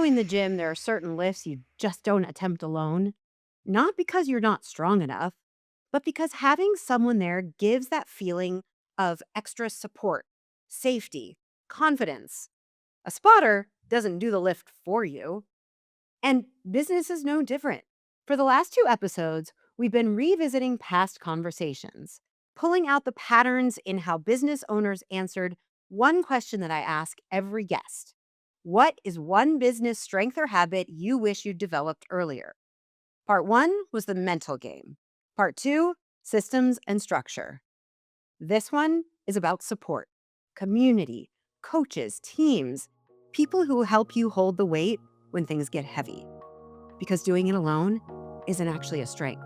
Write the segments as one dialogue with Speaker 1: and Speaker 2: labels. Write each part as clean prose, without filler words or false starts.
Speaker 1: how in the gym there are certain lifts you just don't attempt alone? Not because you're not strong enough, but because having someone there gives that feeling of extra support, safety, confidence. A spotter doesn't do the lift for you. And business is no different. For the last 2 episodes, we've been revisiting past conversations, pulling out the patterns in how business owners answered one question that I ask every guest. What is one business strength or habit you wish you'd developed earlier? Part 1 was the mental game. Part 2, systems and structure. This one is about support, community, coaches, teams, people who help you hold the weight when things get heavy. Because doing it alone isn't actually a strength.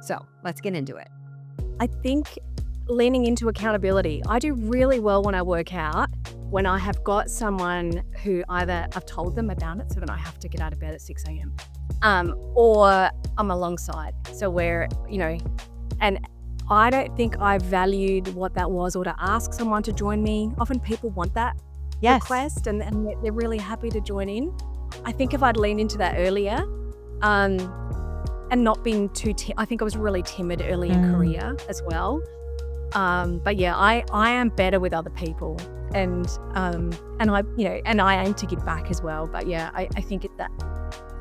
Speaker 1: So let's get into it.
Speaker 2: I think leaning into accountability. I do really well when I work out, when I have got someone who either I've told them about it, so then I have to get out of bed at 6 a.m. Or I'm alongside. So where, and I don't think I valued what that was, or to ask someone to join me. Often people want that request and they're really happy to join in. I think if I'd leaned into that earlier, and not being too, I think I was really timid early in career as well. But yeah, I am better with other people, and I aim to give back as well. But yeah, I think it's that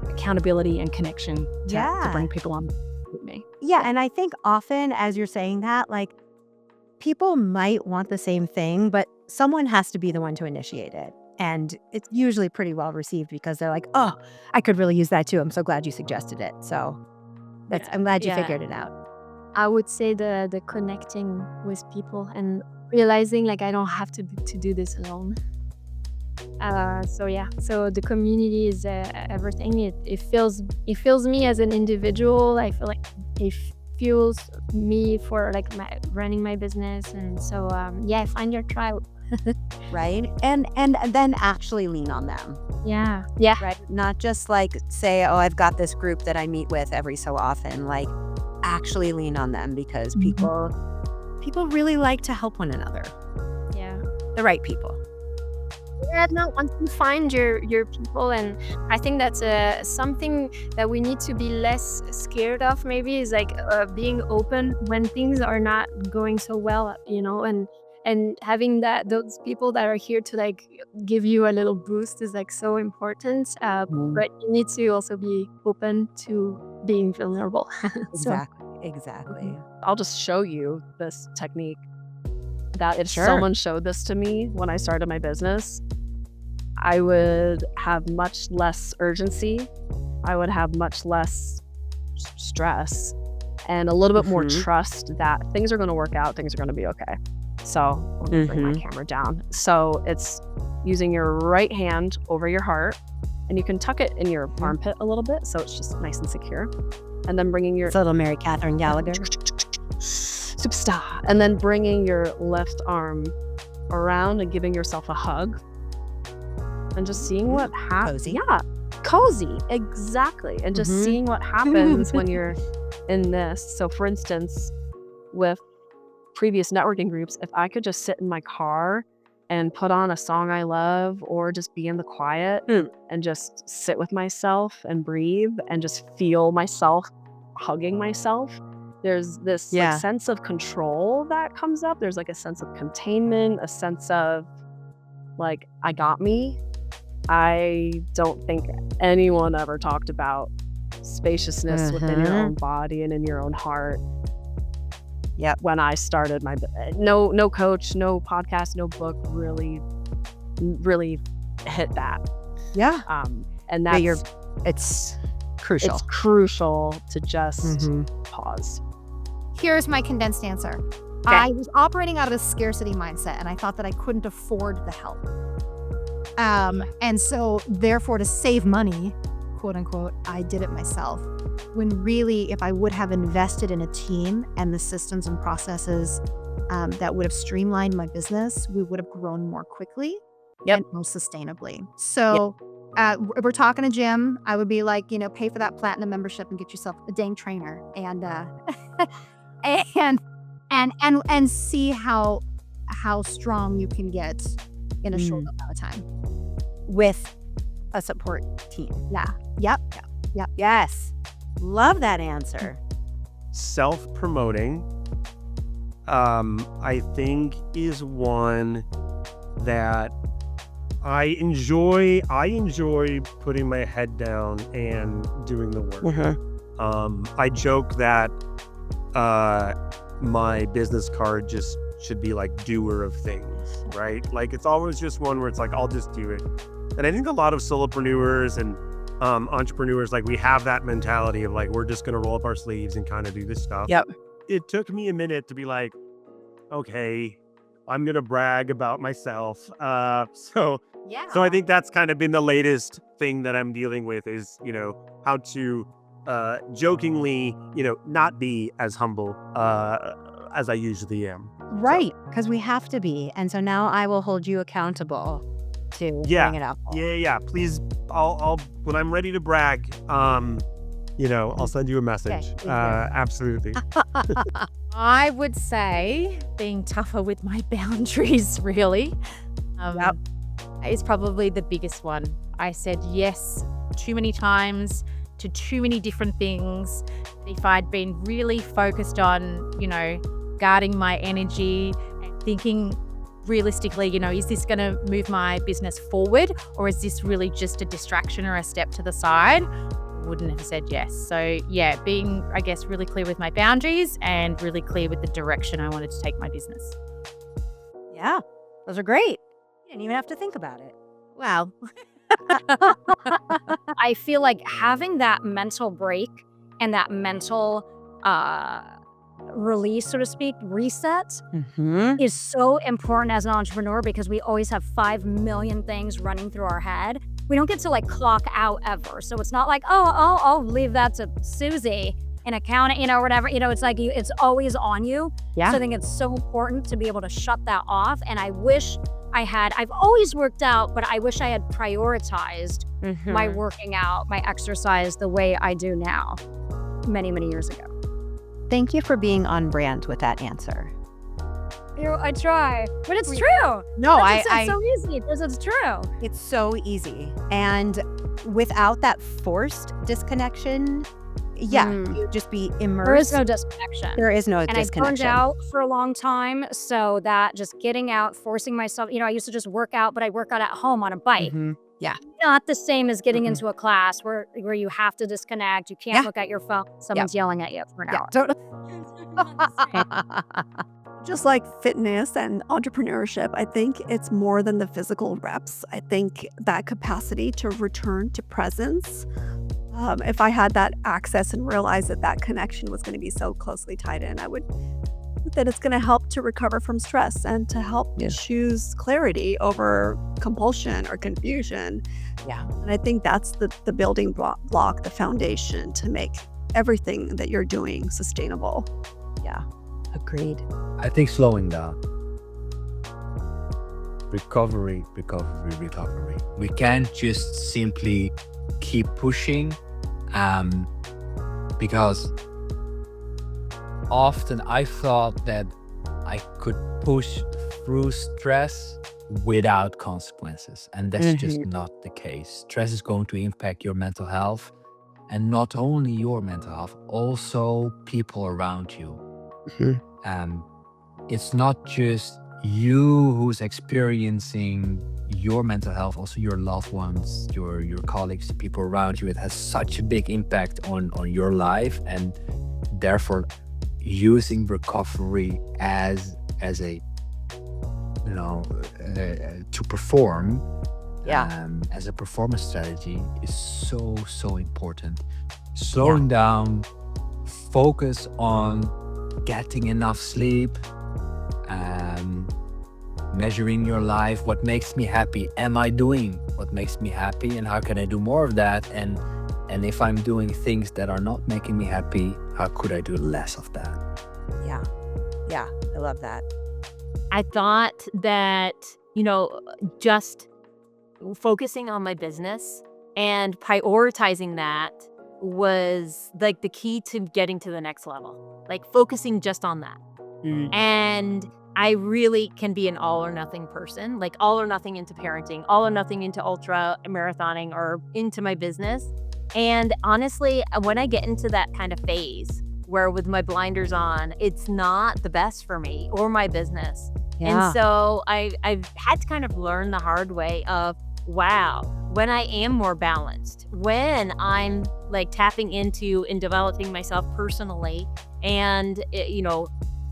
Speaker 2: accountability and connection to bring people on with me.
Speaker 1: Yeah, and I think often as you're saying that, like, people might want the same thing, but someone has to be the one to initiate it. And it's usually pretty well received because they're like, oh, I could really use that too. I'm so glad you suggested it. So I'm glad you figured it out.
Speaker 3: I would say the connecting with people and realizing like I don't have to do this alone. So the community is everything. It fills me as an individual. I feel like it fuels me for like running my business. And so find your tribe.
Speaker 1: Right? And then actually lean on them.
Speaker 3: Yeah.
Speaker 1: Right? Not just like say, oh, I've got this group that I meet with every so often. Like, actually lean on them, because people really like to help one another.
Speaker 3: Yeah.
Speaker 1: The right people.
Speaker 3: Yeah, no, once you find your people, and I think that's something that we need to be less scared of, maybe, is like being open when things are not going so well, and having those people that are here to like give you a little boost is like so important. But you need to also be open to being vulnerable.
Speaker 1: Exactly.
Speaker 2: I'll just show you this technique that if someone showed this to me when I started my business, I would have much less urgency. I would have much less stress and a little bit more trust that things are going to work out, things are going to be okay. So let me bring my camera down. So it's using your right hand over your heart, and you can tuck it in your armpit a little bit so it's just nice and secure. And then bringing your...
Speaker 1: It's a little Mary Catherine Gallagher.
Speaker 2: Superstar. And then bringing your left arm around and giving yourself a hug. And just seeing what happens.
Speaker 1: Cozy.
Speaker 2: Yeah, cozy. Exactly. And just seeing what happens when you're in this. So for instance, with previous networking groups, if I could just sit in my car and put on a song I love, or just be in the quiet and just sit with myself and breathe and just feel myself hugging myself, there's this like, sense of control that comes up. There's like a sense of containment, a sense of like, I got me. I don't think anyone ever talked about spaciousness within your own body and in your own heart.
Speaker 1: Yeah.
Speaker 2: When I started my, no coach, no podcast, no book really hit that.
Speaker 1: Yeah.
Speaker 2: And that's,
Speaker 1: it's crucial.
Speaker 2: It's crucial to just pause.
Speaker 4: Here's my condensed answer.
Speaker 2: Okay.
Speaker 4: I was operating out of a scarcity mindset, and I thought that I couldn't afford the help. And so therefore, to save money, quote unquote, I did it myself. When really, if I would have invested in a team and the systems and processes that would have streamlined my business, we would have grown more quickly and more sustainably. So we're talking a gym. I would be like, pay for that platinum membership and get yourself a dang trainer, and and see how strong you can get in a short amount of time.
Speaker 1: With a support team.
Speaker 4: Yeah. Yep.
Speaker 1: Yes. Love that answer.
Speaker 5: Self-promoting, I think is one that I enjoy putting my head down and doing the work. I joke that my business card just should be like doer of things, right? Like it's always just one where it's like, I'll just do it. And I think a lot of solopreneurs and entrepreneurs, like we have that mentality of like, we're just going to roll up our sleeves and kind of do this stuff.
Speaker 1: Yep.
Speaker 5: It took me a minute to be like, okay, I'm going to brag about myself. So I think that's kind of been the latest thing that I'm dealing with is, how to jokingly, not be as humble as I usually am.
Speaker 1: Right. Because we have to be. And so now I will hold you accountable to bring it up.
Speaker 5: Yeah. Please, I'll when I'm ready to brag, I'll send you a message.
Speaker 1: Okay,
Speaker 5: Absolutely.
Speaker 2: I would say being tougher with my boundaries, really. Is probably the biggest one. I said yes too many times to too many different things. If I'd been really focused on, guarding my energy and thinking realistically, is this going to move my business forward or is this really just a distraction or a step to the side? Wouldn't have said yes. So yeah, being, I guess, really clear with my boundaries and really clear with the direction I wanted to take my business.
Speaker 1: Yeah. Those are great. You didn't even have to think about it.
Speaker 2: Wow.
Speaker 3: I feel like having that mental break and that mental release, so to speak, reset is so important as an entrepreneur because we always have 5 million things running through our head. We don't get to like clock out ever. So it's not like, oh, I'll leave that to Susie in accounting, or whatever. It's like it's always on you.
Speaker 1: Yeah.
Speaker 3: So I think it's so important to be able to shut that off. And I wish I've always worked out, but I wish I had prioritized my working out, my exercise the way I do now many, many years ago.
Speaker 1: Thank you for being on brand with that answer.
Speaker 3: I try, but it's true.
Speaker 1: No,
Speaker 3: It's so easy because it's true.
Speaker 1: It's so easy. And without that forced disconnection, you'd just be immersed.
Speaker 3: There is no disconnection.
Speaker 1: There is no
Speaker 3: And I burned
Speaker 1: disconnection.
Speaker 3: out for a long time. So that just getting out, forcing myself, I used to just work out, but I work out at home on a bike.
Speaker 1: Yeah.
Speaker 3: Not the same as getting into a class where you have to disconnect. You can't look at your phone. Someone's yelling at you for an hour.
Speaker 6: Just like fitness and entrepreneurship, I think it's more than the physical reps. I think that capacity to return to presence, if I had that access and realized that connection was going to be so closely tied in, I would think that it's going to help to recover from stress and to help choose clarity over compulsion or confusion.
Speaker 1: Yeah.
Speaker 6: And I think that's the building block, the foundation to make everything that you're doing sustainable.
Speaker 1: Yeah. Agreed.
Speaker 7: I think slowing down. Recovery. We can't just simply keep pushing because often I thought that I could push through stress without consequences. And that's just not the case. Stress is going to impact your mental health, and not only your mental health, also people around you. It's not just you who's experiencing your mental health, also your loved ones, your colleagues, the people around you. It has such a big impact on your life, and therefore using recovery as a to perform as a performance strategy is so important. Slowing down, focus on getting enough sleep, measuring your life. What makes me happy? Am I doing what makes me happy? And how can I do more of that? And if I'm doing things that are not making me happy, how could I do less of that?
Speaker 1: Yeah. I love that.
Speaker 8: I thought that, just focusing on my business and prioritizing that was like the key to getting to the next level, like focusing just on that. And I really can be an all or nothing person, like all or nothing into parenting, all or nothing into ultra marathoning or into my business. And honestly, when I get into that kind of phase where with my blinders on, it's not the best for me or my business. And
Speaker 1: Yeah.
Speaker 8: so I've had to kind of learn the hard way of, wow, when I am more balanced, when I'm like tapping into and developing myself personally and,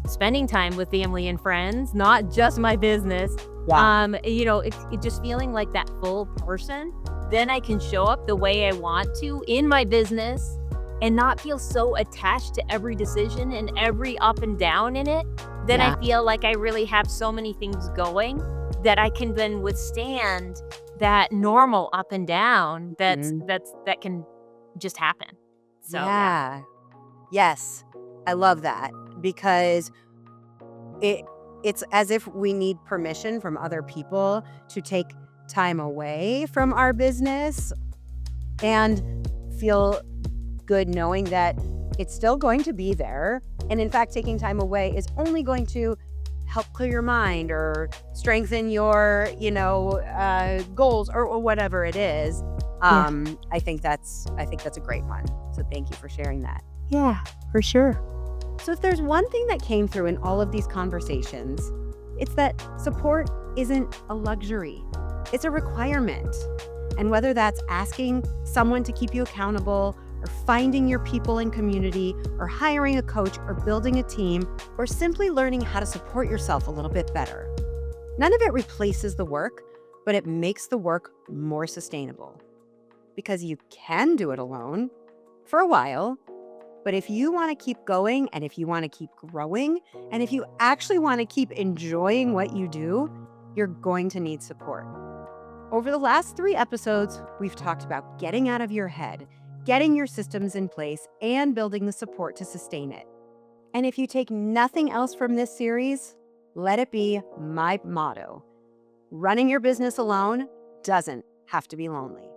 Speaker 8: spending time with family and friends, not just my business.
Speaker 1: Yeah.
Speaker 8: It just feeling like that full person, then I can show up the way I want to in my business and not feel so attached to every decision and every up and down in it. Then
Speaker 1: Yeah.
Speaker 8: I feel like I really have so many things going that I can then withstand that normal up and down that can just happen. So yeah.
Speaker 1: Yeah. Yes. I love that because it it's as if we need permission from other people to take time away from our business and feel good knowing that it's still going to be there. And in fact, taking time away is only going to help clear your mind or strengthen your, goals or whatever it is.
Speaker 3: Yeah.
Speaker 1: I think that's a great one. So thank you for sharing that.
Speaker 3: Yeah, for sure.
Speaker 1: So if there's one thing that came through in all of these conversations, it's that support isn't a luxury. It's a requirement. And whether that's asking someone to keep you accountable or finding your people and community or hiring a coach or building a team or simply learning how to support yourself a little bit better. None of it replaces the work, but it makes the work more sustainable. Because you can do it alone for a while, but if you want to keep going and if you want to keep growing and if you actually want to keep enjoying what you do, you're going to need support. Over the last 3 episodes, we've talked about getting out of your head, getting your systems in place, and building the support to sustain it. And if you take nothing else from this series, let it be my motto. Running your business alone doesn't have to be lonely.